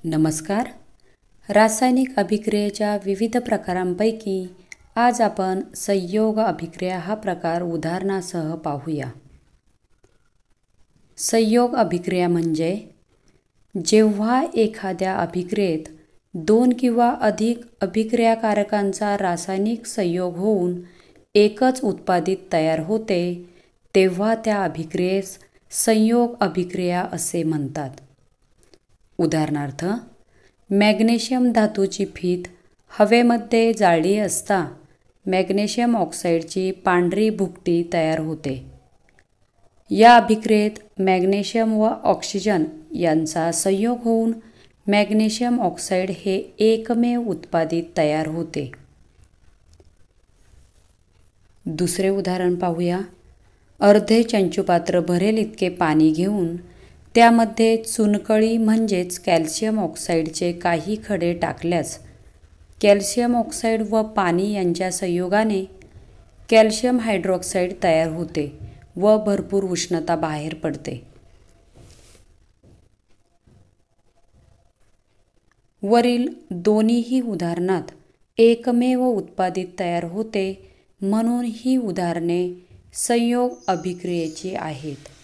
नमस्कार. रासायनिक अभिक्रियेच्या विविध प्रकारांपैकी आज आपण संयोग अभिक्रिया हा प्रकार उदाहरणासह पाहूया. संयोग अभिक्रिया म्हणजे जेव्हा एखाद्या अभिक्रियेत दोन किंवा अधिक अभिक्रियाकारकांचा रासायनिक संयोग होऊन एकच उत्पादित तयार होते तेव्हा त्या अभिक्रियेस संयोग अभिक्रिया असे म्हणतात. उदाहरणार्थ, मॅग्नेशियम धातूची फीत हवेमध्ये जाळली असता मॅग्नेशियम ऑक्साईडची पांढरी भुकटी तयार होते. या अभिक्रियेत मॅग्नेशियम व ऑक्सिजन यांचा संयोग होऊन मॅग्नेशियम ऑक्साईड हे एकमेव उत्पादित तयार होते. दुसरे उदाहरण पाहूया. अर्धे चंचुपात्र भरेल इतके पाणी घेऊन त्यामध्ये चुनखडी म्हणजेच कॅल्शियम ऑक्साईडचे काही खडे टाकल्यास कॅल्शियम ऑक्साईड व पाणी यांच्या संयोगाने कॅल्शियम हायड्रॉक्साईड तयार होते व भरपूर उष्णता बाहेर पडते. वरील दोन्हीही उदाहरणात एकमेव उत्पादित तयार होते म्हणून ही उदाहरणे संयोग अभिक्रियेची आहेत.